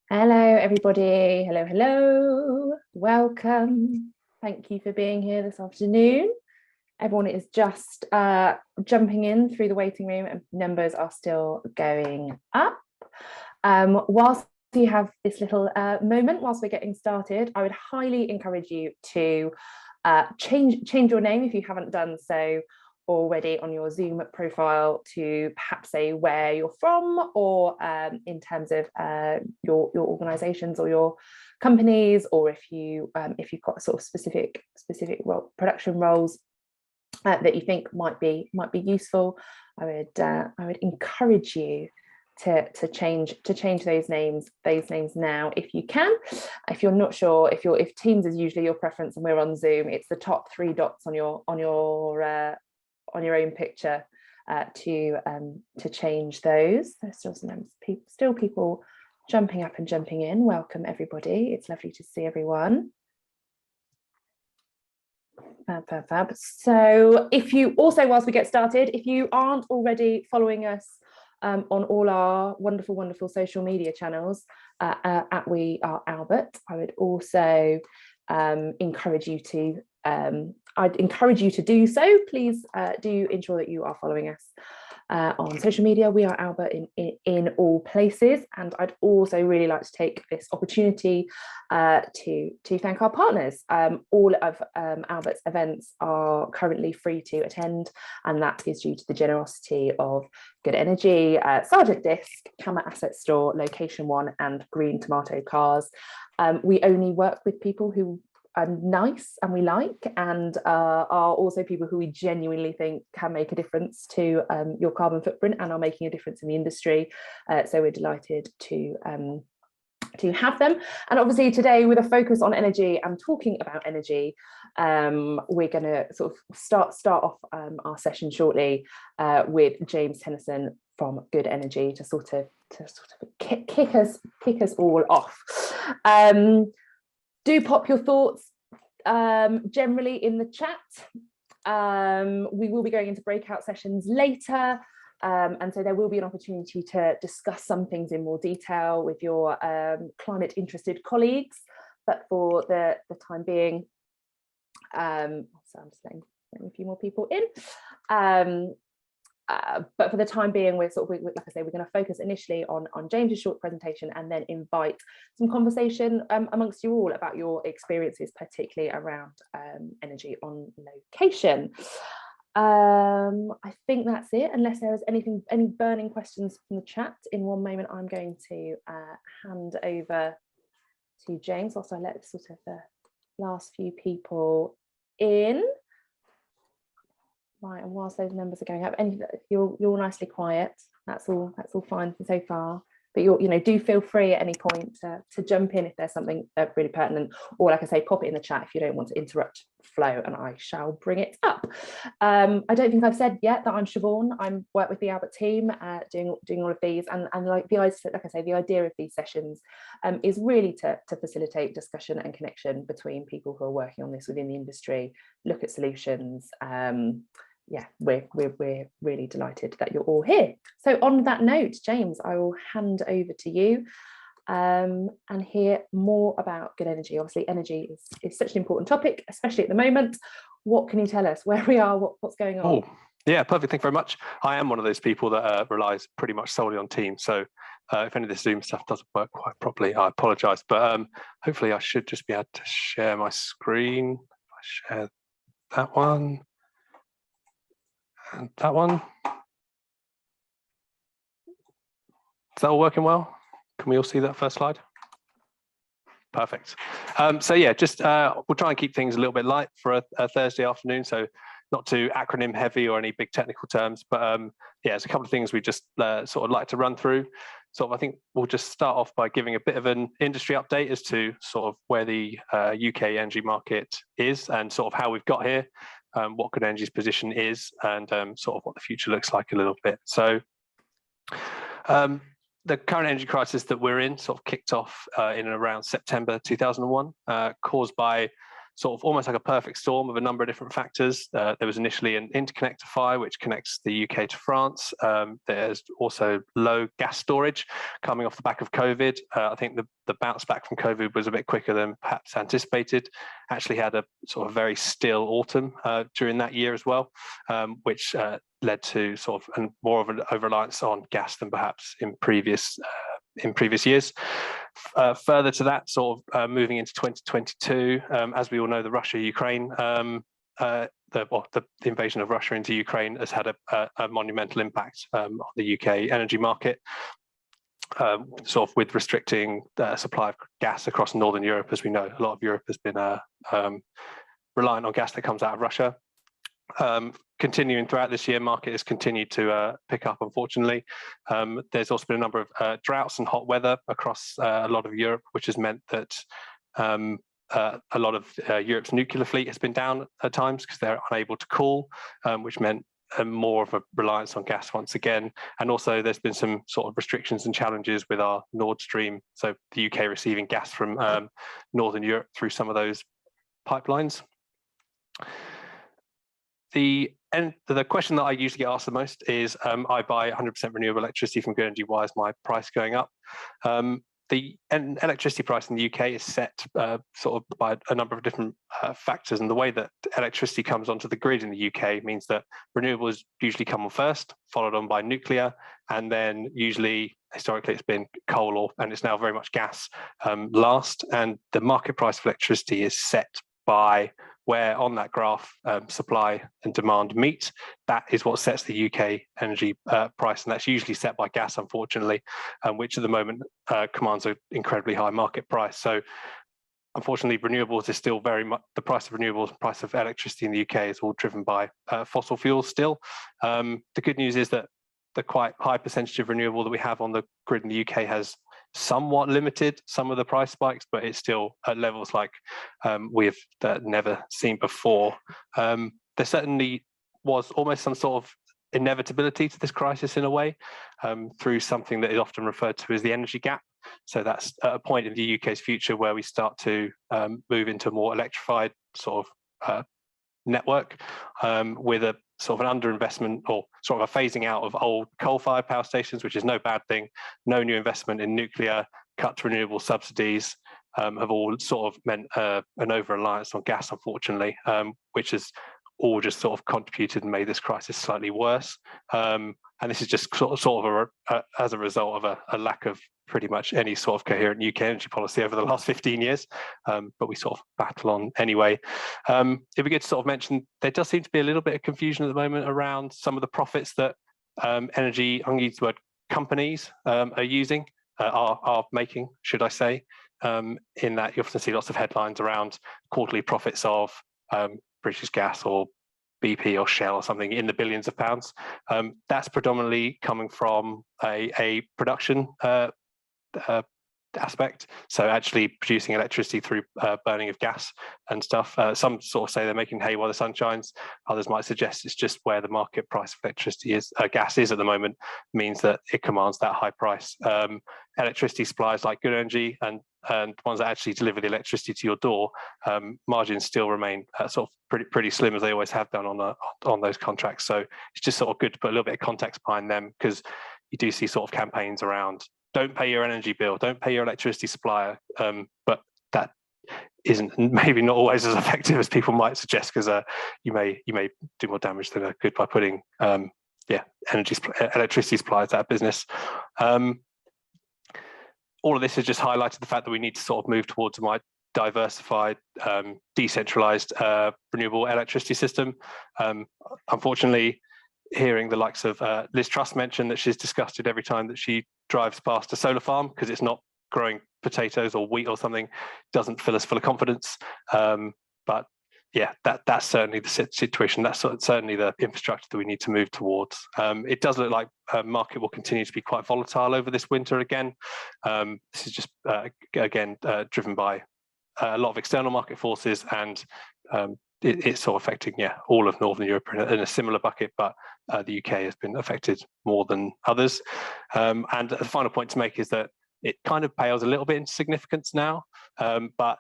Hello, everybody. Hello, hello. Welcome. Thank you for being here this afternoon. Everyone is just jumping in through the waiting room and numbers are still going up. Whilst you have this little moment, whilst we're getting started, I would highly encourage you to change your name if you haven't done so already on your Zoom profile to perhaps say where you're from, or in terms of your organizations or your companies, or if you've got sort of specific production roles that you think might be useful. I would encourage you to change those names now if you can. If you're not sure, if Teams is usually your preference and we're on Zoom, it's the top 3 dots on your own picture to change those. There's still people jumping up and jumping in. Welcome everybody. It's lovely to see everyone. Fab. So if you also, whilst we get started, if you aren't already following us on all our wonderful social media channels at We Are Albert, I would also encourage you to do so. Please do ensure that you are following us on social media. We Are Albert in all places, and I'd also really like to take this opportunity to thank our partners. All of Albert's events are currently free to attend, and that is due to the generosity of Good Energy, Sergeant Disc, Camera Asset Store, Location One, and Green Tomato Cars. We only work with people who are nice and we like, and are also people who we genuinely think can make a difference to your carbon footprint and are making a difference in the industry. So we're delighted to have them. And obviously today, with a focus on energy and talking about energy, we're going to sort of start off our session shortly with James Tennyson from Good Energy to sort of kick us all off. Do pop your thoughts generally in the chat. We will be going into breakout sessions later, and so there will be an opportunity to discuss some things in more detail with your climate interested colleagues. But for the time being, so I'm just letting a few more people in. But for the time being, we're like I say, we're going to focus initially on James's short presentation, and then invite some conversation amongst you all about your experiences, particularly around energy on location. I think that's it, unless there is any burning questions from the chat. In one moment, I'm going to hand over to James whilst I let sort of the last few people in. Right, and whilst those numbers are going up, and you're nicely quiet, that's all fine so far. But do feel free at any point to jump in if there's something really pertinent, or like I say, pop it in the chat if you don't want to interrupt flow, and I shall bring it up. I don't think I've said yet that I'm Siobhan. I'm work with the Albert team, doing all of these, and like I say, the idea of these sessions is really to facilitate discussion and connection between people who are working on this within the industry, look at solutions. Yeah, we're really delighted that you're all here. So on that note, James, I will hand over to you and hear more about Good Energy. Obviously, energy is such an important topic, especially at the moment. What can you tell us? Where we are? What's going on? Oh, yeah, perfect. Thank you very much. I am one of those people that relies pretty much solely on Teams. So if any of this Zoom stuff doesn't work quite properly, I apologise. But hopefully I should just be able to share my screen. If I share that one. And that one. Is that all working well? Can we all see that first slide? Perfect. So yeah, just we'll try and keep things a little bit light for a Thursday afternoon. So not too acronym heavy or any big technical terms, but yeah, there's a couple of things we just sort of like to run through. So I think we'll just start off by giving a bit of an industry update as to sort of where the UK energy market is and sort of how we've got here. What Good Energy's position is, and sort of what the future looks like a little bit. So the current energy crisis that we're in sort of kicked off in and around September 2001, caused by sort of almost like a perfect storm of a number of different factors. There was initially an interconnector fire, which connects the UK to France. There's also low gas storage coming off the back of COVID. I think the bounce back from COVID was a bit quicker than perhaps anticipated. Actually had a sort of very still autumn during that year as well, which led to sort of more of an over-reliance on gas than perhaps in previous years. Further to that, sort of moving into 2022, as we all know, the Russia-Ukraine, the invasion of Russia into Ukraine has had a monumental impact on the UK energy market, sort of with restricting the supply of gas across Northern Europe. As we know, a lot of Europe has been reliant on gas that comes out of Russia. Continuing throughout this year, market has continued to pick up, unfortunately. There's also been a number of droughts and hot weather across a lot of Europe, which has meant that a lot of Europe's nuclear fleet has been down at times because they're unable to cool, which meant more of a reliance on gas once again. And also there's been some sort of restrictions and challenges with our Nord Stream, so the UK receiving gas from Northern Europe through some of those pipelines. The question that I usually get asked the most is, I buy 100% renewable electricity from Good Energy, why is my price going up? The electricity price in the UK is set sort of by a number of different factors, and the way that electricity comes onto the grid in the UK means that renewables usually come on first, followed on by nuclear, and then usually, historically, it's been coal, and it's now very much gas last. And the market price of electricity is set by where on that graph supply and demand meet. That is what sets the UK energy price, and that's usually set by gas, unfortunately, which at the moment commands an incredibly high market price. So unfortunately, renewables is still very much, the price of renewables, the price of electricity in the UK is all driven by fossil fuels still. The good news is that the quite high percentage of renewable that we have on the grid in the UK has somewhat limited some of the price spikes, but it's still at levels like we've never seen before. There certainly was almost some sort of inevitability to this crisis in a way, through something that is often referred to as the energy gap. So that's a point in the UK's future where we start to move into a more electrified sort of network, with a sort of an underinvestment or sort of a phasing out of old coal-fired power stations, which is no bad thing. No new investment in nuclear, cut to renewable subsidies have all sort of meant an over-reliance on gas, unfortunately, which has all just sort of contributed and made this crisis slightly worse. And this is just sort of as a result of a lack of pretty much any sort of coherent UK energy policy over the last 15 years, but we sort of battle on anyway. It'd be good to sort of mention there does seem to be a little bit of confusion at the moment around some of the profits that energy, I'm going to use the word companies, are making, should I say, in that you often see lots of headlines around quarterly profits of British Gas or BP or Shell or something in the billions of pounds. That's predominantly coming from a production aspect, so actually producing electricity through burning of gas and stuff. Some sort of say they're making hay while the sun shines. Others might suggest it's just where the market price of electricity is, gas is at the moment, means that it commands that high price. Electricity suppliers like Good Energy and ones that actually deliver the electricity to your door, margins still remain sort of pretty slim, as they always have done on those contracts. So it's just sort of good to put a little bit of context behind them, because you do see sort of campaigns around don't pay your energy bill, don't pay your electricity supplier, but that isn't maybe not always as effective as people might suggest, because you may do more damage than good by putting electricity suppliers out of business. All of this has just highlighted the fact that we need to sort of move towards a more diversified, decentralized renewable electricity system. Unfortunately, hearing the likes of Liz Truss mention that she's disgusted every time that she drives past a solar farm because it's not growing potatoes or wheat or something doesn't fill us full of confidence. But yeah, that's certainly the situation. That's certainly the infrastructure that we need to move towards. It does look like market will continue to be quite volatile over this winter again. This is just again driven by a lot of external market forces, and it's sort of affecting all of Northern Europe in a similar bucket, but the UK has been affected more than others. And the final point to make is that it kind of pales a little bit in significance now, but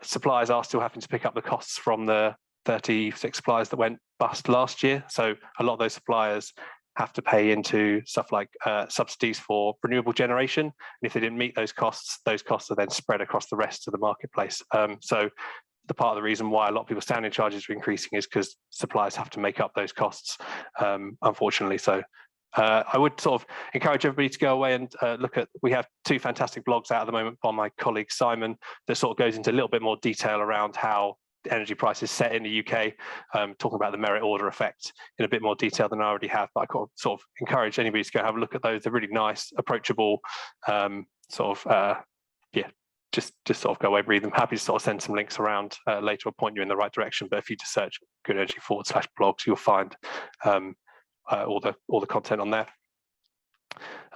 suppliers are still having to pick up the costs from the 36 suppliers that went bust last year. So a lot of those suppliers have to pay into stuff like subsidies for renewable generation. And if they didn't meet those costs are then spread across the rest of the marketplace. So the part of the reason why a lot of people's standing charges are increasing is because suppliers have to make up those costs, unfortunately. So I would sort of encourage everybody to go away and look at, we have 2 fantastic blogs out at the moment by my colleague Simon that sort of goes into a little bit more detail around how energy prices set in the UK, talking about the merit order effect in a bit more detail than I already have. But I could sort of encourage anybody to go have a look at those. They're really nice, approachable, just sort of go away and read them. Happy to sort of send some links around later or point you in the right direction. But if you just search Good Energy /blogs, you'll find all the content on there.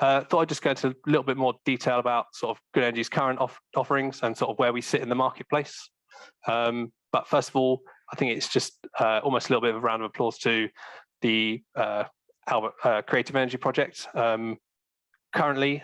Thought I'd just go into a little bit more detail about sort of Good Energy's current offerings and sort of where we sit in the marketplace. But first of all, I think it's just almost a little bit of a round of applause to the Albert Creative Energy Project. Currently,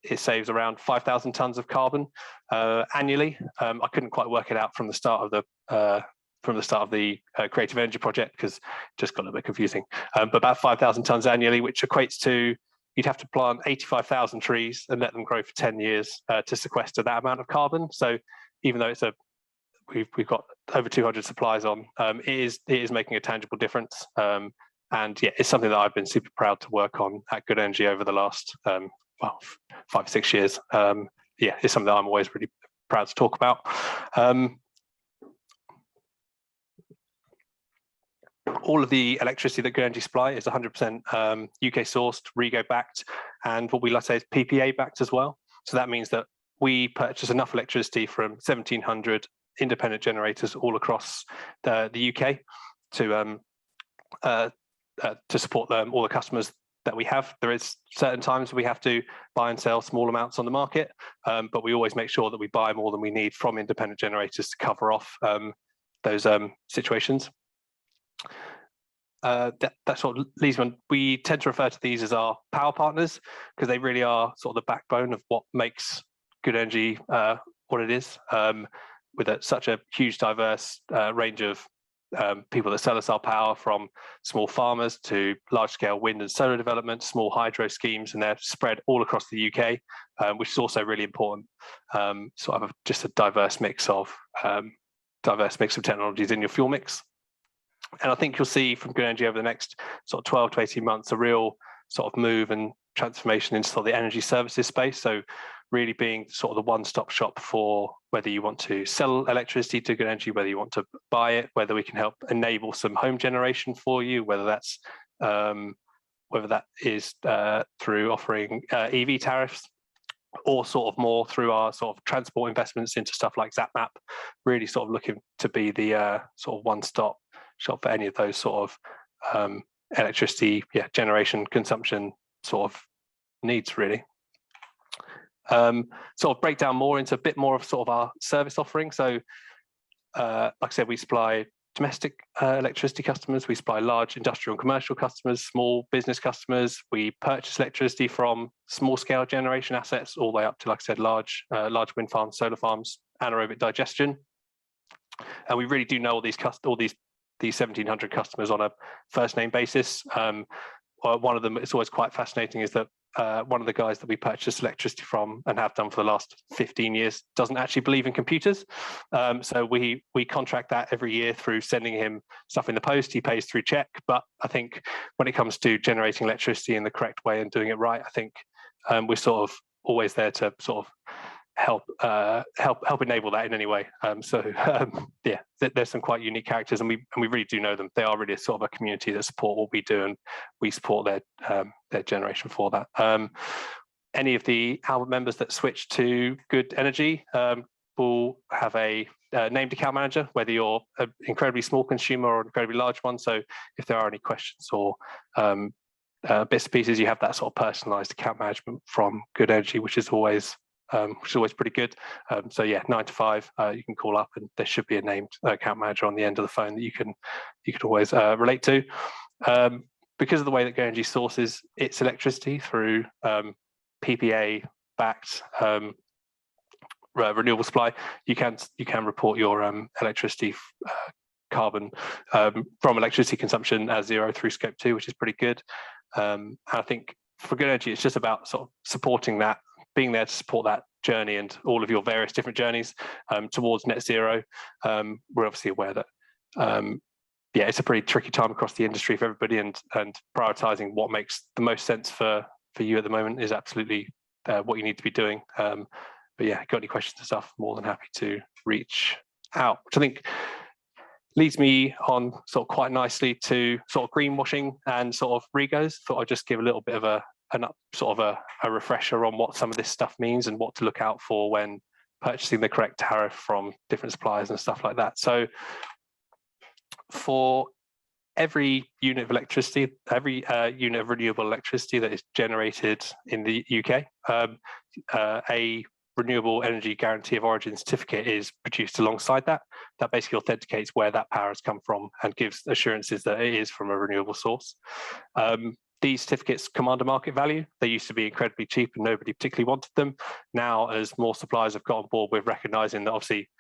it saves around 5,000 tons of carbon annually. I couldn't quite work it out from the start of the Creative Energy Project because it just got a little bit confusing. But about 5,000 tons annually, which equates to, you'd have to plant 85,000 trees and let them grow for 10 years to sequester that amount of carbon. So even though we've got over 200 supplies on, it is making a tangible difference. And yeah, it's something that I've been super proud to work on at Good Energy over the last 5 or 6 years. Yeah, it's something that I'm always really proud to talk about. All of the electricity that Good Energy supply is 100% UK sourced, REGO backed, and what we like to say is PPA backed as well. So that means that we purchase enough electricity from 1,700 independent generators all across the UK to support all the customers that we have. There is certain times we have to buy and sell small amounts on the market, but we always make sure that we buy more than we need from independent generators to cover off those situations. That sort of leads on. We tend to refer to these as our power partners because they really are sort of the backbone of what makes Good Energy what it is, with such a huge diverse range of people that sell us our power, from small farmers to large-scale wind and solar development, small hydro schemes, and they're spread all across the UK, which is also really important. Sort of just a diverse mix of technologies in your fuel mix. And I think you'll see from Good Energy over the next sort of 12 to 18 months a real sort of move and transformation into sort of the energy services space. So really being sort of the one-stop shop for whether you want to sell electricity to Good Energy, whether you want to buy it, whether we can help enable some home generation for you, whether that is through offering EV tariffs, or sort of more through our sort of transport investments into stuff like ZapMap, really sort of looking to be the sort of one-stop shop for any of those sort of electricity generation consumption sort of needs, really. Sort of break down more into a bit more of sort of our service offering. So like I said, we supply domestic electricity customers, we supply large industrial and commercial customers, small business customers. We purchase electricity from small scale generation assets all the way up to, like I said, large wind farms, solar farms, anaerobic digestion. And we really do know all these 1,700 customers on a first name basis. One of them, it's always quite fascinating, is that one of the guys that we purchase electricity from and have done for the last 15 years doesn't actually believe in computers. So we contract that every year through sending him stuff in the post. He pays through check. But I think when it comes to generating electricity in the correct way and doing it right, I think we're sort of always there to sort of help enable that in any way. Yeah, there's some quite unique characters, and we really do know them. They are really sort of a community that support what we do, and we support their generation for that. Any of the Albert members that switch to Good Energy will have a named account manager, whether you're an incredibly small consumer or an incredibly large one. So if there are any questions or bits and pieces, you have that sort of personalized account management from Good Energy, which is always pretty good. So yeah, 9 to 5, you can call up, and there should be a named account manager on the end of the phone that you can always relate to. Because of the way that Good Energy sources its electricity through PPA backed renewable supply, you can report your electricity carbon from electricity consumption as 0 through Scope 2, which is pretty good. And I think for Good Energy, it's just about sort of supporting that, being there to support that journey and all of your various different journeys towards net zero. We're obviously aware that yeah, it's a pretty tricky time across the industry for everybody, and prioritizing what makes the most sense for you at the moment is absolutely what you need to be doing. But yeah, got any questions and stuff, more than happy to reach out, which I think leads me on sort of quite nicely to sort of greenwashing and sort of regos. Thought I'd just give a little bit of a refresher on what some of this stuff means and what to look out for when purchasing the correct tariff from different suppliers and stuff like that. So for every unit of electricity, every unit of renewable electricity that is generated in the UK, a renewable energy guarantee of origin certificate is produced alongside that. That basically authenticates where that power has come from and gives assurances that it is from a renewable source. These certificates command a market value. They used to be incredibly cheap and nobody particularly wanted them. Now, as more suppliers have got on board with recognizing that obviously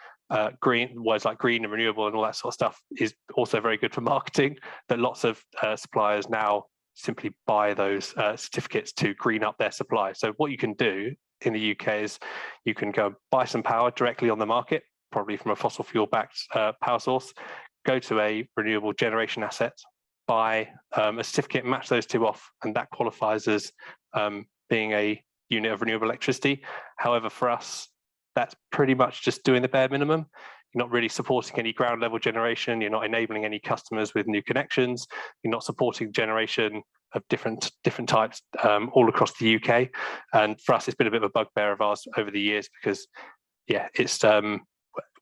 green, words like green and renewable and all that sort of stuff is also very good for marketing, that lots of suppliers now simply buy those certificates to green up their supply. So what you can do in the UK is you can go buy some power directly on the market, probably from a fossil fuel backed power source, go to a renewable generation asset, buy a certificate, match those two off, and that qualifies as being a unit of renewable electricity. However, for us, that's pretty much just doing the bare minimum. You're not really supporting any ground level generation. You're not enabling any customers with new connections. You're not supporting generation of different types all across the UK. And for us, it's been a bit of a bugbear of ours over the years because, yeah, it's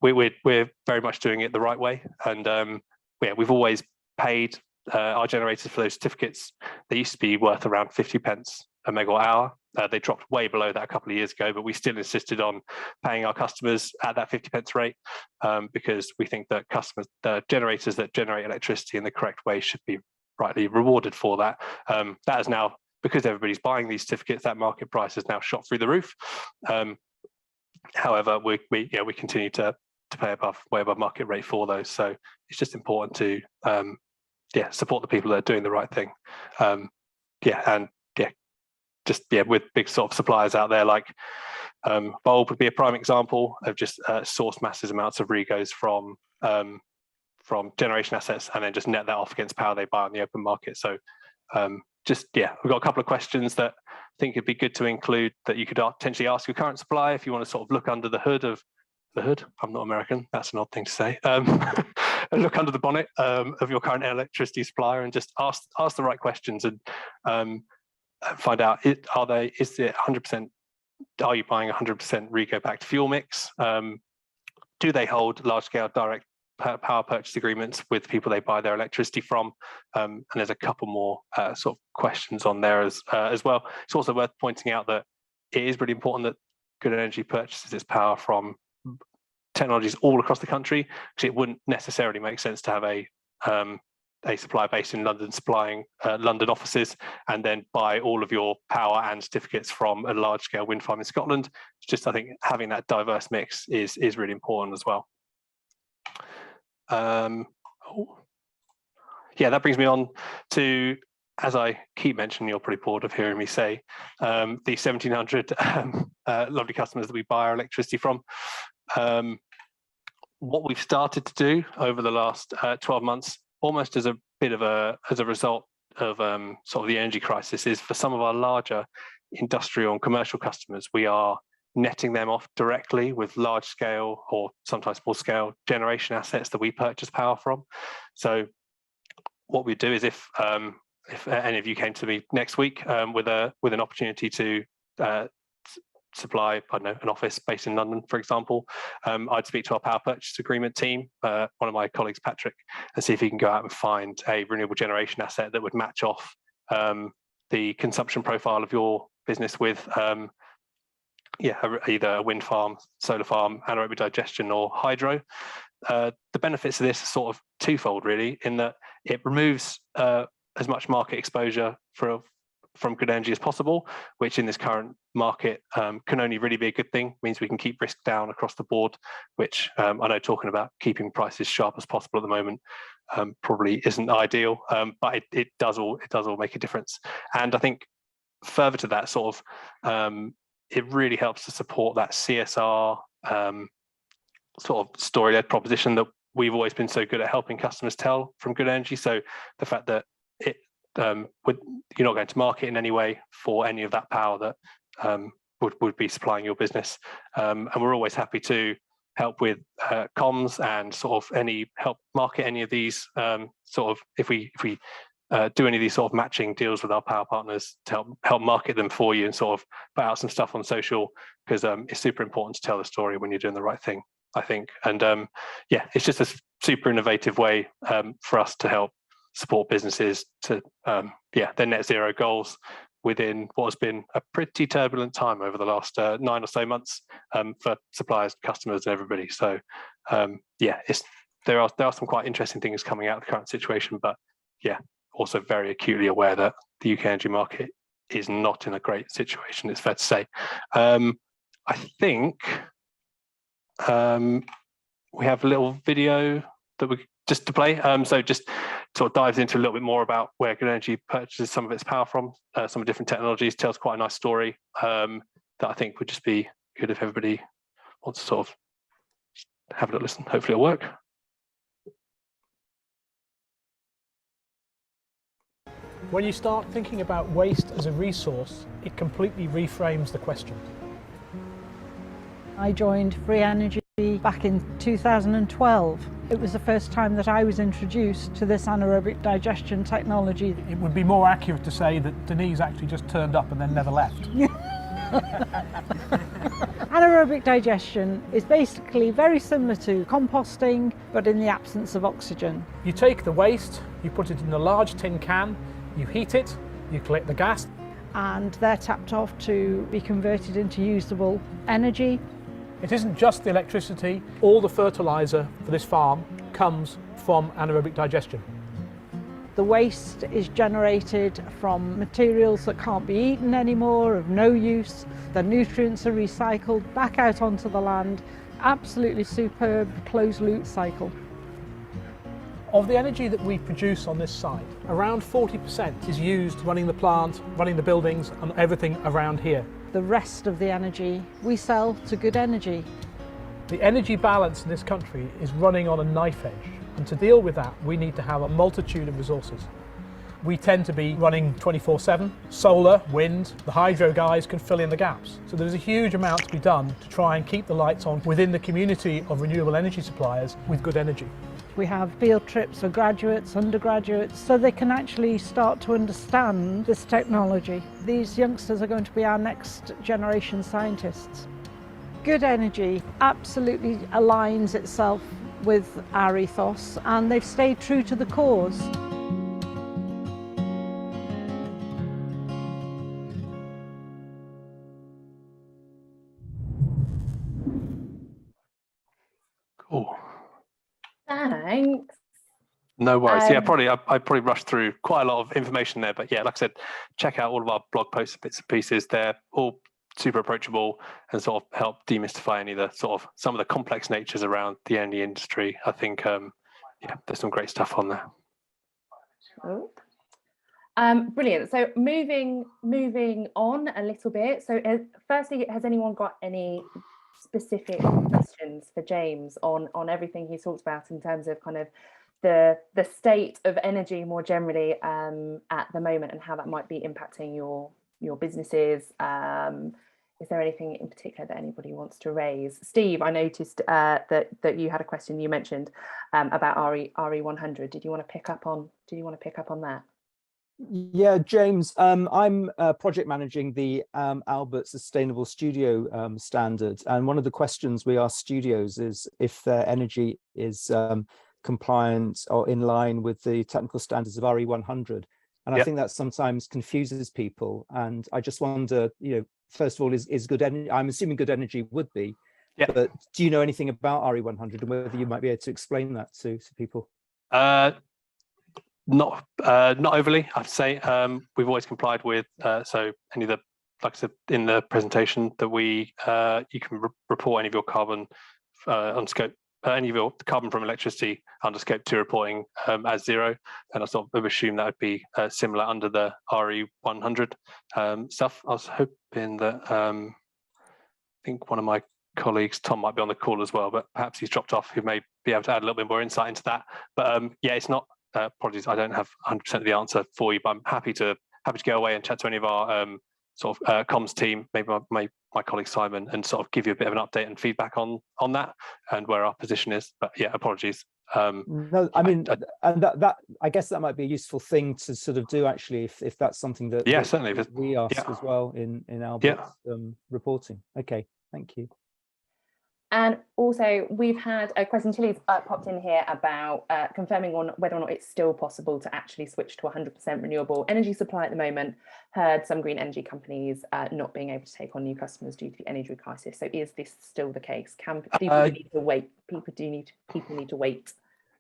we're very much doing it the right way. And yeah, we've always paid our generators for those certificates. They used to be worth around 50 pence a megawatt hour. They dropped way below that a couple of years ago, but we still insisted on paying our customers at that 50 pence rate because we think that the generators that generate electricity in the correct way should be rightly rewarded for that. That is now, because everybody's buying these certificates, that market price has now shot through the roof. However, we continue to pay way above market rate for those. So it's just important to support the people that are doing the right thing. With big sort of suppliers out there like Bulb would be a prime example of just source massive amounts of regos from generation assets and then just net that off against power they buy on the open market. So we've got a couple of questions that I think it'd be good to include that you could potentially ask your current supplier if you want to sort of look under the hood of the hood. I'm not American, that's an odd thing to say. Look under the bonnet of your current electricity supplier and just ask the right questions and find out, is it 100%, are you buying 100% rego backed fuel mix? Do they hold large scale direct power purchase agreements with people they buy their electricity from? And there's a couple more sort of questions on there as well. It's also worth pointing out that it is really important that Good Energy purchases its power from technologies all across the country, because it wouldn't necessarily make sense to have a supplier based in London supplying London offices and then buy all of your power and certificates from a large scale wind farm in Scotland. It's just, I think having that diverse mix is really important as well. That brings me on to, as I keep mentioning, you're pretty bored of hearing me say, the 1,700 lovely customers that we buy our electricity from. What we've started to do over the last 12 months, almost as a result of sort of the energy crisis, is for some of our larger industrial and commercial customers, we are netting them off directly with large scale or sometimes small scale generation assets that we purchase power from. So what we do is if any of you came to me next week with an opportunity to supply, I don't know, an office based in London, for example, I'd speak to our power purchase agreement team, one of my colleagues, Patrick, and see if he can go out and find a renewable generation asset that would match off the consumption profile of your business with either a wind farm, solar farm, anaerobic digestion, or hydro. The benefits of this are sort of twofold, really, in that it removes as much market exposure from good energy as possible, which in this current market can only really be a good thing. Means we can keep risk down across the board, which I know talking about keeping prices sharp as possible at the moment probably isn't ideal, but it does all make a difference. And I think further to that, sort of it really helps to support that CSR sort of story-led proposition that we've always been so good at helping customers tell from good energy. So the fact that you're not going to market in any way for any of that power that would be supplying your business, and we're always happy to help with comms and sort of help market any of these sort of if we do any of these sort of matching deals with our power partners to help market them for you and sort of put out some stuff on social, because it's super important to tell the story when you're doing the right thing, I think. And yeah, it's just a super innovative way for us to help support businesses to their net zero goals within what has been a pretty turbulent time over the last 9 or so months for suppliers, customers, and everybody. So yeah, there are some quite interesting things coming out of the current situation, but yeah, also very acutely aware that the UK energy market is not in a great situation, it's fair to say. I think we have a little video that we just to play. So just sort of dives into a little bit more about where good energy purchases some of its power from, some of different technologies, tells quite a nice story that I think would just be good if everybody wants to sort of have a little listen. Hopefully it'll work. When you start thinking about waste as a resource, it completely reframes the question. I joined Free Energy back in 2012. It was the first time that I was introduced to this anaerobic digestion technology. It would be more accurate to say that Denise actually just turned up and then never left. Anaerobic digestion is basically very similar to composting, but in the absence of oxygen. You take the waste, you put it in a large tin can, you heat it, you collect the gas, and they're tapped off to be converted into usable energy. It isn't just the electricity, all the fertiliser for this farm comes from anaerobic digestion. The waste is generated from materials that can't be eaten anymore, of no use. The nutrients are recycled back out onto the land. Absolutely superb closed loop cycle. Of the energy that we produce on this site, around 40% is used running the plant, running the buildings and everything around here. The rest of the energy we sell to Good Energy. The energy balance in this country is running on a knife edge, and to deal with that we need to have a multitude of resources. We tend to be running 24/7, solar, wind, the hydro guys can fill in the gaps. So there's a huge amount to be done to try and keep the lights on within the community of renewable energy suppliers with Good Energy. We have field trips for graduates, undergraduates, so they can actually start to understand this technology. These youngsters are going to be our next generation scientists. Good Energy absolutely aligns itself with our ethos, and they've stayed true to the cause. Cool. Thanks. No worries. Yeah, I probably rushed through quite a lot of information there, but yeah, like I said, check out all of our blog posts, bits and pieces. They're all super approachable and sort of help demystify any of the sort of some of the complex natures around the energy industry. I think yeah, there's some great stuff on there. Oh. Brilliant. So moving on a little bit. So firstly, has anyone got any specific questions for James on everything he talked about in terms of kind of the state of energy more generally at the moment and how that might be impacting your businesses? Is there anything in particular that anybody wants to raise? Steve, I noticed that you had a question you mentioned about RE100. Did you want to pick up on that? Yeah, James, I'm project managing the Albert Sustainable Studio standard, and one of the questions we ask studios is if their energy is compliant or in line with the technical standards of RE100. And I think that sometimes confuses people. And I just wonder, first of all, is Good Energy, I'm assuming Good Energy would be, but do you know anything about RE100 and whether you might be able to explain that to people? Not overly, I'd say. We've always complied with so any of the, like I said in the presentation, that we you can report any of your carbon on scope, any of your carbon from electricity under scope 2 reporting as 0, and I sort of assume that would be similar under the RE100 stuff. I was hoping that I think one of my colleagues, Tom, might be on the call as well, but perhaps he's dropped off, who may be able to add a little bit more insight into that. But yeah, it's not, apologies, I don't have 100% of the answer for you, but I'm happy to go away and chat to any of our sort of comms team, maybe my colleague Simon, and sort of give you a bit of an update and feedback on that and where our position is. But yeah, apologies. No, I mean, and that I guess that might be a useful thing to sort of do, actually, if that's something that, yeah, that certainly we ask as well in Albert's reporting. Okay, thank you. And also, we've had a question, Tilly's popped in here about confirming on whether or not it's still possible to actually switch to 100% renewable energy supply at the moment. Heard some green energy companies not being able to take on new customers due to the energy crisis. So is this still the case? Can people need to wait? People need to wait.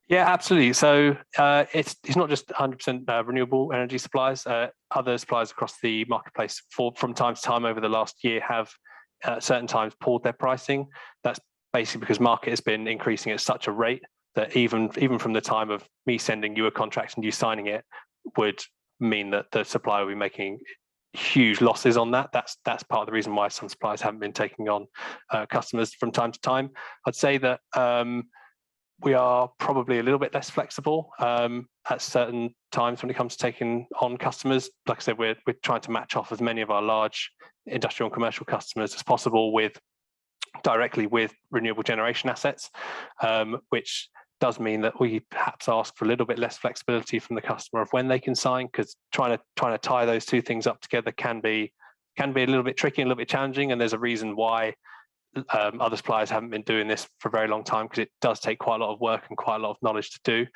Yeah, absolutely. So it's not just 100% renewable energy suppliers. Other suppliers across the marketplace from time to time over the last year have at certain times pulled their pricing. That's basically because market has been increasing at such a rate that even from the time of me sending you a contract and you signing it would mean that the supplier will be making huge losses on that. That's part of the reason why some suppliers haven't been taking on customers from time to time. I'd say that we are probably a little bit less flexible at certain times when it comes to taking on customers. Like I said, we're trying to match off as many of our large industrial and commercial customers as possible directly with renewable generation assets, which does mean that we perhaps ask for a little bit less flexibility from the customer of when they can sign, because trying to tie those two things up together can be a little bit tricky and a little bit challenging. And there's a reason why other suppliers haven't been doing this for a very long time, because it does take quite a lot of work and quite a lot of knowledge to do.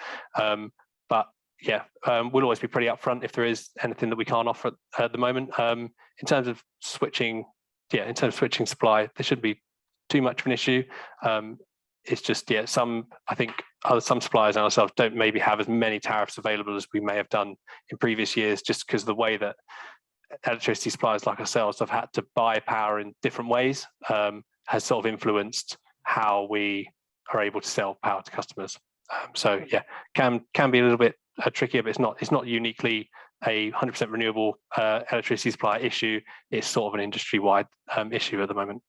But yeah, we'll always be pretty upfront if there is anything that we can't offer at the moment. In terms of switching supply, there shouldn't be too much of an issue. It's just, yeah, some suppliers and ourselves don't maybe have as many tariffs available as we may have done in previous years, just because of the way that electricity suppliers like ourselves have had to buy power in different ways, has sort of influenced how we are able to sell power to customers. So yeah, can be a little bit trickier, but it's not uniquely a 100% renewable electricity supply issue. It's sort of an industry-wide issue at the moment.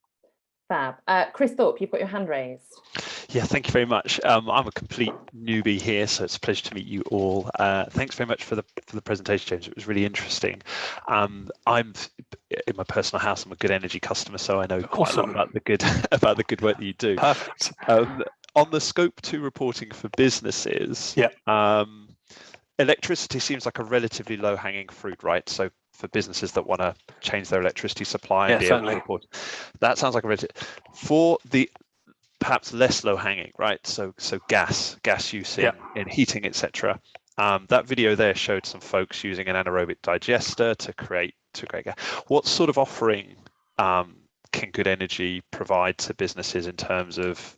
Fab. Chris Thorpe, you've got your hand raised. Yeah, thank you very much. I'm a complete newbie here, so it's a pleasure to meet you all. Thanks very much for the presentation, James. It was really interesting. I'm in my personal house, I'm a good energy customer, so I know quite a lot about the good work that you do. Perfect. On the scope 2 reporting for businesses, electricity seems like a relatively low-hanging fruit, right? So for businesses that want to change their electricity supply and be able to report, that sounds like a relative. For the perhaps less low-hanging, right? So gas use in heating, etc. That video there showed some folks using an anaerobic digester to create gas. What sort of offering can Good Energy provide to businesses in terms of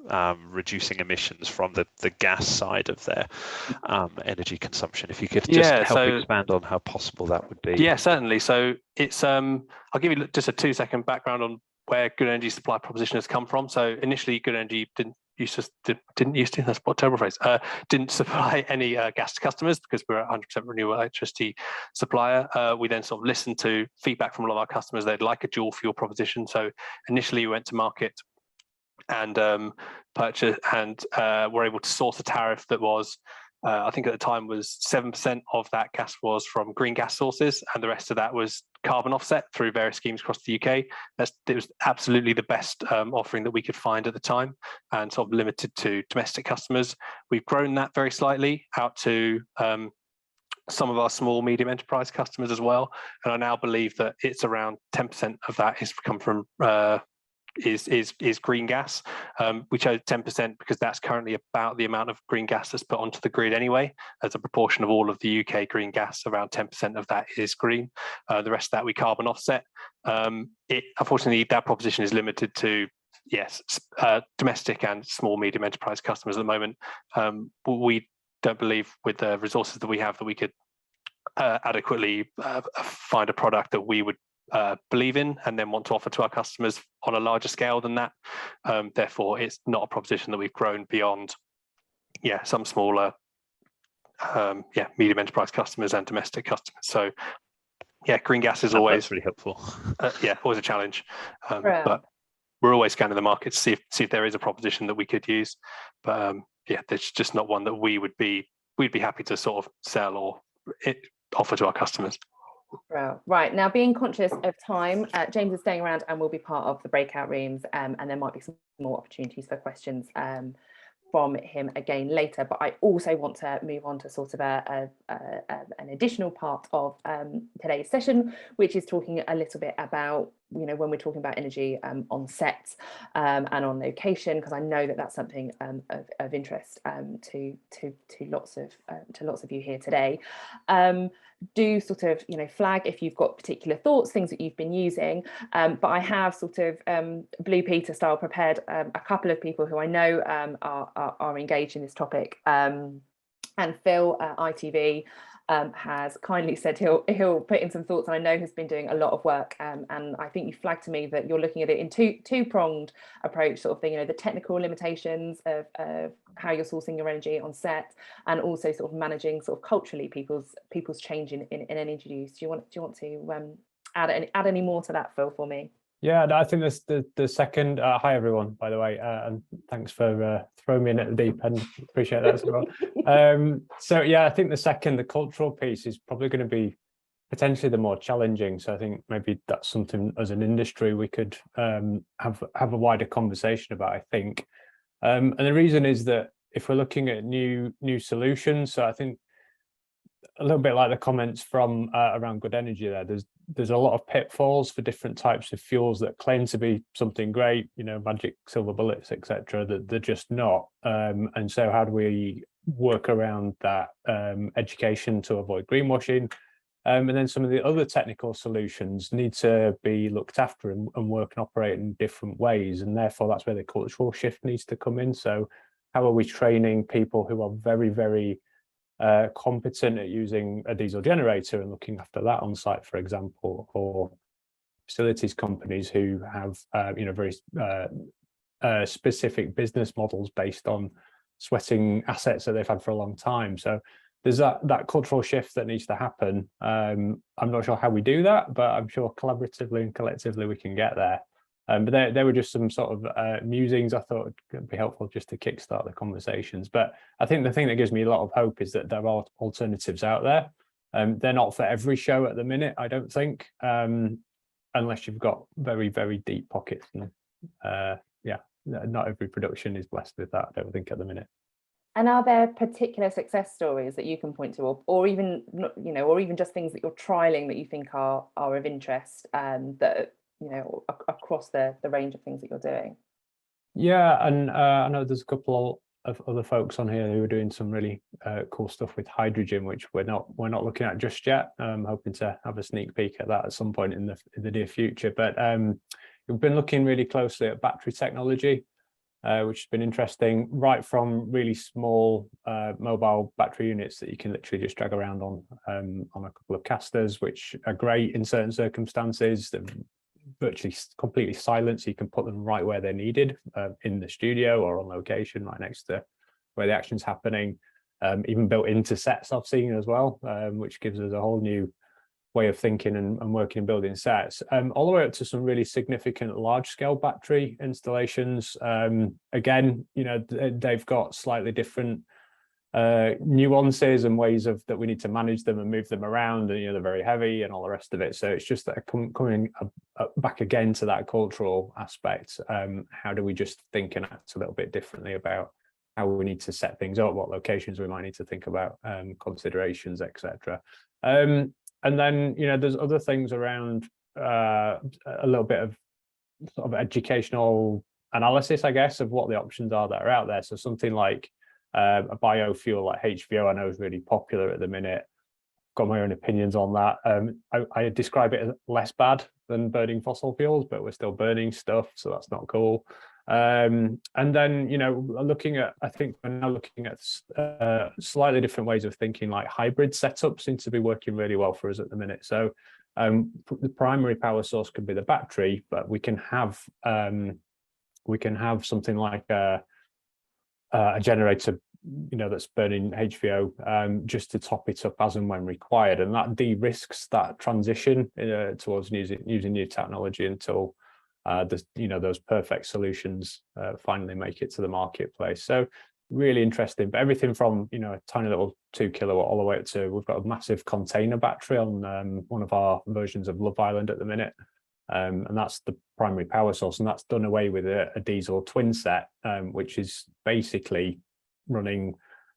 reducing emissions from the gas side of their energy consumption? If you could just help expand on how possible that would be. Yeah, certainly. So it's I'll give you just a 2-second background on where Good Energy supply proposition has come from. So initially, Good Energy didn't that's what a terrible phrase, didn't supply any gas to customers because we're a 100% renewable electricity supplier. We then sort of listened to feedback from a lot of our customers. They'd like a dual fuel proposition. So initially we went to market and purchase and were able to source a tariff that was I think at the time was 7% of that gas was from green gas sources, and the rest of that was carbon offset through various schemes across the UK. It was absolutely the best offering that we could find at the time, and sort of limited to domestic customers. We've grown that very slightly out to some of our small, medium enterprise customers as well, and I now believe that it's around 10% of that has come from is green gas. We chose 10% because that's currently about the amount of green gas that's put onto the grid anyway. As a proportion of all of the UK green gas, around 10% of that is green. The rest of that we carbon offset. Unfortunately, that proposition is limited to domestic and small medium enterprise customers at the moment. We don't believe with the resources that we have that we could adequately find a product that we would believe in and then want to offer to our customers on a larger scale than that. Therefore, it's not a proposition that we've grown beyond, some smaller, medium enterprise customers and domestic customers. So, green gas is always that's really helpful. Always a challenge, but we're always scanning the market to see if there is a proposition that we could use. But there's just not one that we'd be happy to sort of sell or offer to our customers. Right, now being conscious of time, James is staying around and will be part of the breakout rooms, and there might be some more opportunities for questions from him again later. But I also want to move on to sort of an additional part of today's session, which is talking a little bit about, when we're talking about energy on set and on location, because I know that that's something of interest to lots of you here today. Do sort of flag if you've got particular thoughts, things that you've been using, but I have sort of Blue Peter style prepared a couple of people who I know are engaged in this topic, and Phil ITV has kindly said he'll put in some thoughts, and I know has been doing a lot of work, and I think you flagged to me that you're looking at it in two-pronged approach sort of thing, the technical limitations of how you're sourcing your energy on set, and also sort of managing sort of culturally people's change in energy use. Do you want to add any more to that, Phil, for me? Yeah, I think that's the second. Hi everyone, by the way, and thanks for throwing me in at the deep end. Appreciate that as well. So I think the cultural piece is probably going to be potentially the more challenging. So I think maybe that's something as an industry we could have a wider conversation about, I think. And the reason is that if we're looking at new solutions, so I think a little bit like the comments from around good energy there's a lot of pitfalls for different types of fuels that claim to be something great, magic silver bullets, etc., that they're just not. And so how do we work around that education to avoid greenwashing? And then some of the other technical solutions need to be looked after and work and operate in different ways. And therefore, that's where the cultural shift needs to come in. So how are we training people who are very, very competent at using a diesel generator and looking after that on site, for example, or facilities companies who have very specific business models based on sweating assets that they've had for a long time. So there's that cultural shift that needs to happen. I'm not sure how we do that, but I'm sure collaboratively and collectively we can get there. But there were just some sort of musings I thought would be helpful just to kickstart the conversations. But I think the thing that gives me a lot of hope is that there are alternatives out there. They're not for every show at the minute, I don't think, unless you've got very, very deep pockets. And not every production is blessed with that, I don't think, at the minute. And are there particular success stories that you can point to, or even just things that you're trialing that you think are of interest, that across the range of things that you're doing? Yeah, and I know there's a couple of other folks on here who are doing some really cool stuff with hydrogen, which we're not looking at just yet. I'm hoping to have a sneak peek at that at some point in the near future. But we've been looking really closely at battery technology, which has been interesting, right from really small mobile battery units that you can literally just drag around on a couple of casters, which are great in certain circumstances. They're virtually completely silent, so you can put them right where they're needed, in the studio or on location, right next to where the action's happening. Even built into sets I've seen as well, which gives us a whole new way of thinking and working and building sets, all the way up to some really significant large-scale battery installations. Again, they've got slightly different nuances and ways that we need to manage them and move them around, and they're very heavy and all the rest of it. So it's just that coming back again to that cultural aspect. How do we just think and act a little bit differently about how we need to set things up, what locations we might need to think about, considerations, etc. And then there's other things around a little bit of sort of educational analysis, I guess, of what the options are that are out there. So something like a biofuel like HVO, I know, is really popular at the minute. Got my own opinions on that. I describe it as less bad than burning fossil fuels, but we're still burning stuff, so that's not cool. And then, you know, I think we're now looking at slightly different ways of thinking, like hybrid setups seem to be working really well for us at the minute. So the primary power source could be the battery, but we can have something like a generator, you know, that's burning HVO just to top it up as and when required, and that de-risks that transition towards using new technology until those perfect solutions finally make it to the marketplace. So really interesting, but everything from, you know, a tiny little 2 kilowatt all the way up to, we've got a massive container battery on one of our versions of Love Island at the minute. And that's the primary power source, and that's done away with a diesel twin set, which is basically running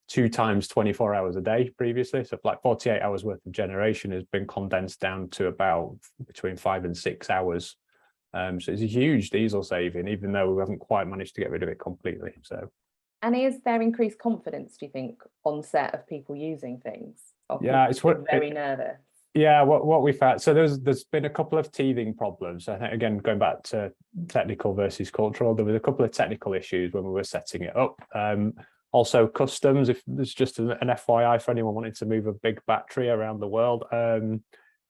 2 times 24 hours a day previously. So like 48 hours worth of generation has been condensed down to about between 5 and 6 hours. So it's a huge diesel saving, even though we haven't quite managed to get rid of it completely. So, and is there increased confidence, do you think, on set of people using things? Yeah, it's very nervous. Yeah, what we've had, so there's been a couple of teething problems. I think, again, going back to technical versus cultural, there was a couple of technical issues when we were setting it up. Also customs, if there's just an FYI for anyone wanting to move a big battery around the world,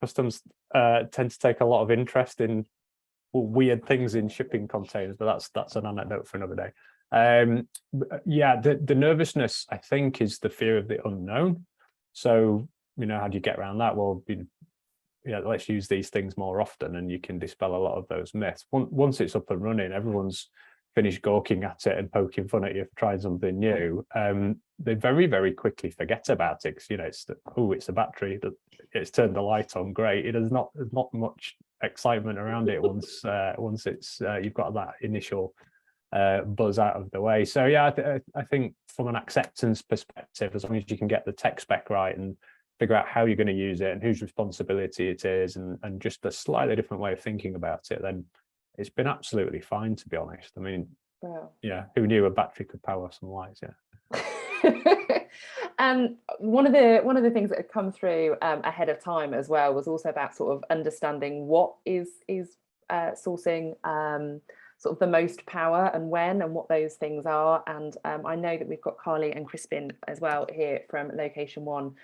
customs tend to take a lot of interest in weird things in shipping containers, but that's an anecdote for another day. Yeah, the nervousness, I think, is the fear of the unknown. So, you know, how do you get around that? Well, let's use these things more often, and you can dispel a lot of those myths. Once it's up and running, everyone's finished gawking at it and poking fun at you for trying something new. They very, very quickly forget about it, because, you know, it's a battery, it's turned the light on, great. There's not much excitement around it once it's you've got that initial buzz out of the way. So yeah, I think from an acceptance perspective, as long as you can get the tech spec right and figure out how you're going to use it and whose responsibility it is, and just a slightly different way of thinking about it, then it's been absolutely fine, to be honest. I mean, wow. Yeah, who knew a battery could power some lights? Yeah. And one of the things that had come through ahead of time as well was also about sort of understanding what is sourcing sort of the most power and when, and what those things are. And I know that we've got Carly and Crispin as well here from Location One,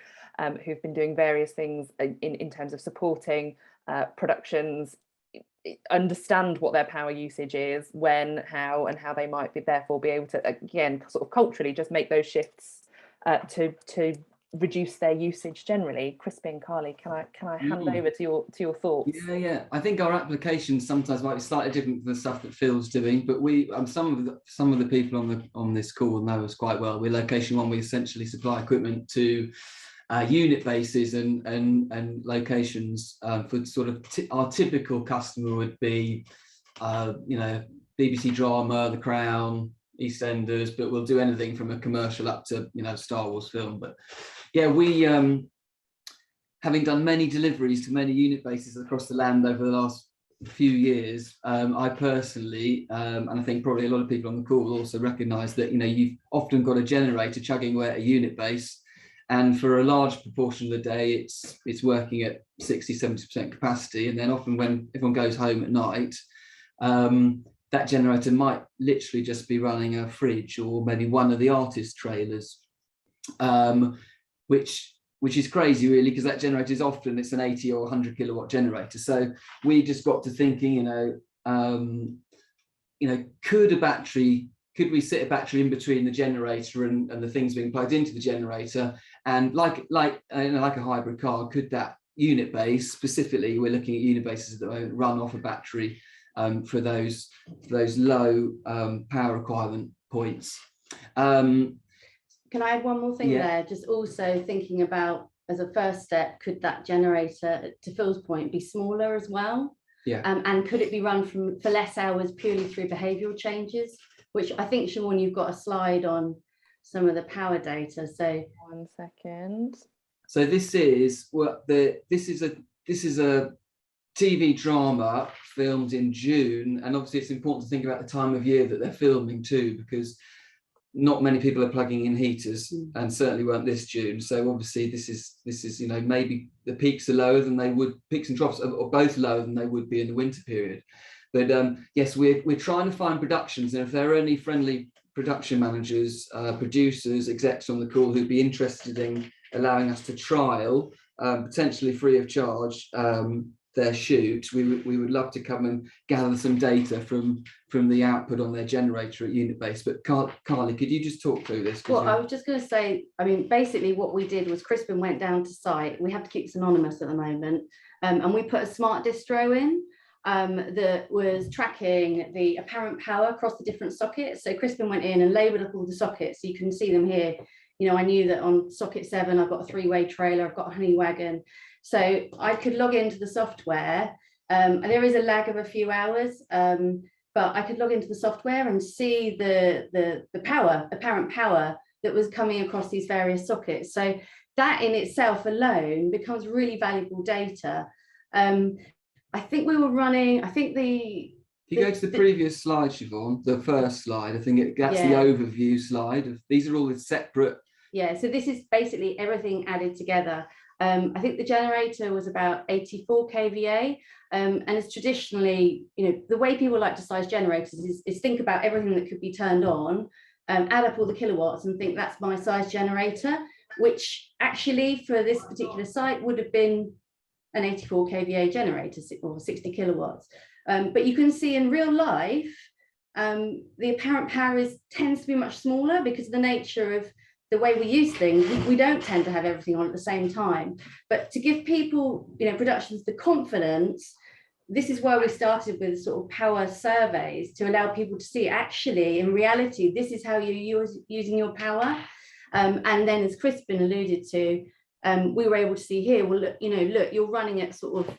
who've been doing various things in terms of supporting productions, understand what their power usage is, when, how, and how they might therefore be able to, again, sort of culturally just make those shifts to reduce their usage generally. Crispin, Carly, can I hand over to your thoughts? Yeah. I think our applications sometimes might be slightly different from the stuff that Phil's doing, but we some of the people on this call will know us quite well. We're Location One. We essentially supply equipment to unit bases and locations for sort of our typical customer would be BBC Drama, The Crown, EastEnders, but we'll do anything from a commercial up to Star Wars film. But yeah, we having done many deliveries to many unit bases across the land over the last few years, I personally and I think probably a lot of people on the call will also recognise that you've often got a generator chugging away at a unit base. And for a large proportion of the day, it's working at 60-70% capacity. And then often when everyone goes home at night, that generator might literally just be running a fridge or maybe one of the artist trailers, which is crazy, really, because that generator is often it's an 80 or 100 kilowatt generator. So we just got to thinking, could we sit a battery in between the generator and the things being plugged into the generator? And like a hybrid car, could that unit base, specifically, we're looking at unit bases at the moment, run off a battery for those low power requirement points? Can I add one more thing there? Just also thinking about, as a first step, could that generator, to Phil's point, be smaller as well? Yeah. And could it be run for less hours purely through behavioural changes? Which I think, Siobhan, you've got a slide on some of the power data. So 1 second. So this is a TV drama filmed in June, and obviously it's important to think about the time of year that they're filming too, because not many people are plugging in heaters, and certainly weren't this June. So obviously this is maybe the peaks are lower than they would, peaks and troughs are both lower than they would be in the winter period. But yes, we're trying to find productions, and if there are any friendly production managers, producers, execs on the call who'd be interested in allowing us to trial, potentially free of charge, their shoot, we would love to come and gather some data from the output on their generator at unit base. But Carly, could you just talk through this? Well, I was just going to say, I mean, basically what we did was Crispin went down to site. We have to keep this anonymous at the moment, and we put a smart distro in that was tracking the apparent power across the different sockets. So Crispin went in and labelled up all the sockets, so you can see them here. You know, I knew that on socket 7, I've got a 3-way trailer, I've got a honey wagon. So I could log into the software, and there is a lag of a few hours, but I could log into the software and see the power, apparent power that was coming across these various sockets. So that in itself alone becomes really valuable data. I think we were running, I think if you go to the previous slide, Siobhan, the first slide, I think that's the overview slide. These are all the separate. Yeah, so this is basically everything added together. I think the generator was about 84 kVA, and it's traditionally, you know, the way people like to size generators is think about everything that could be turned on, add up all the kilowatts and think that's my size generator, which actually for this particular site would have been an 84 kVA generator or 60 kilowatts. But you can see in real life, the apparent power tends to be much smaller because of the nature of the way we use things. We don't tend to have everything on at the same time. But to give people, you know, productions the confidence, this is why we started with sort of power surveys to allow people to see actually in reality, this is how you're using your power. And then as Crispin alluded to, we were able to see here, well, look, you're running at sort of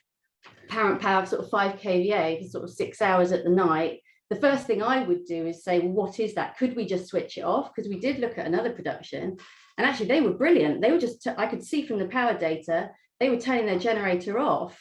apparent power of sort of 5 kVA for sort of 6 hours at the night. The first thing I would do is say, well, what is that? Could we just switch it off? Because we did look at another production, and actually they were brilliant. They were just, I could see from the power data, they were turning their generator off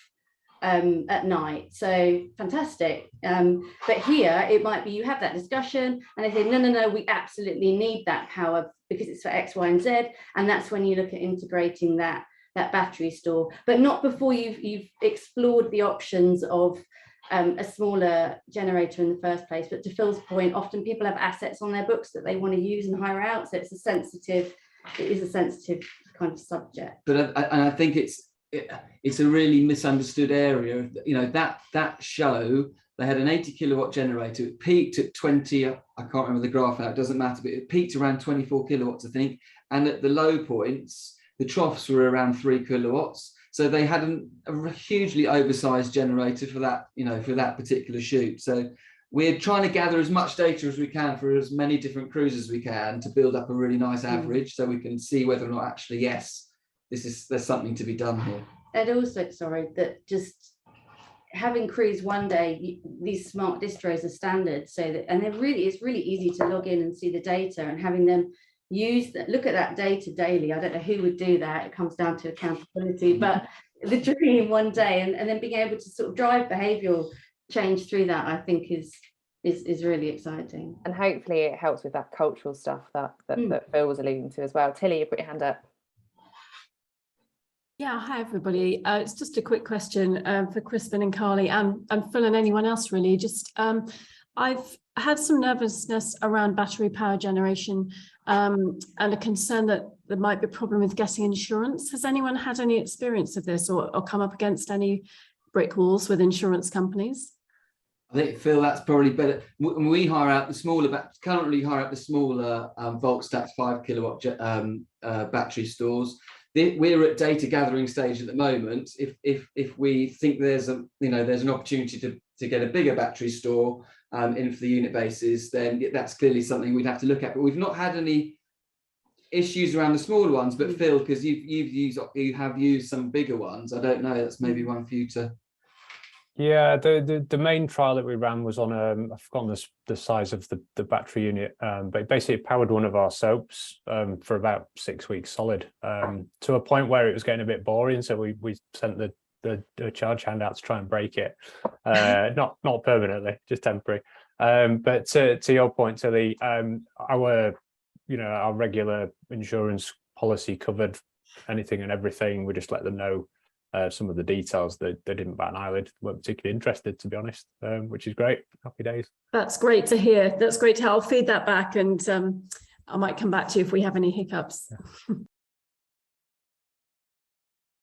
at night. So fantastic. But here it might be you have that discussion and they say, no, we absolutely need that power because it's for X, Y, and Z. And that's when you look at integrating that battery store, but not before you've explored the options of a smaller generator in the first place. But to Phil's point, often people have assets on their books that they want to use and hire out. So it is a sensitive kind of subject. But I think it's a really misunderstood area. You know, that show, they had an 80 kilowatt generator. It peaked at 20, I can't remember the graph now, it doesn't matter, but it peaked around 24 kilowatts, I think. And at the low points, the troughs were around 3 kilowatts. So they had a hugely oversized generator for that, you know, for that particular shoot. So we're trying to gather as much data as we can for as many different crews as we can to build up a really nice average, so we can see whether or not actually, yes, there's something to be done here. And also, sorry, that just having crews one day, these smart distros are standard, so that, and it's really easy to log in and see the data, and having them look at that data daily. I don't know who would do that. It comes down to accountability, but the dream one day, and then being able to sort of drive behavioural change through that, I think is really exciting. And hopefully it helps with that cultural stuff that Phil was alluding to as well. Tilly, you put your hand up. Yeah, hi everybody. It's just a quick question for Crispin and Carly and Phil and anyone else really. Just I've had some nervousness around battery power generation and a concern that there might be a problem with getting insurance. Has anyone had any experience of this or come up against any brick walls with insurance companies? I think, Phil, that's probably better. We hire out the smaller, currently hire out the smaller Volkstats 5 kilowatt battery stores. We're at data gathering stage at the moment. If we think there's an opportunity to get a bigger battery store in for the unit bases, then that's clearly something we'd have to look at. But we've not had any issues around the smaller ones. But Phil, because you have used some bigger ones, I don't know. That's maybe one for you to. Yeah, the main trial that we ran was on I've forgotten the size of the battery unit, but basically it powered one of our soaps for about 6 weeks solid, to a point where it was getting a bit boring. So we sent the charge hand out to try and break it, not permanently, just temporary. But to your point, Tilly, our regular insurance policy covered anything and everything. We just let them know some of the details, they didn't bat an eyelid, weren't particularly interested, to be honest, which is great. Happy days. That's great to hear. That's great to hear. I'll feed that back, and I might come back to you if we have any hiccups. Yeah.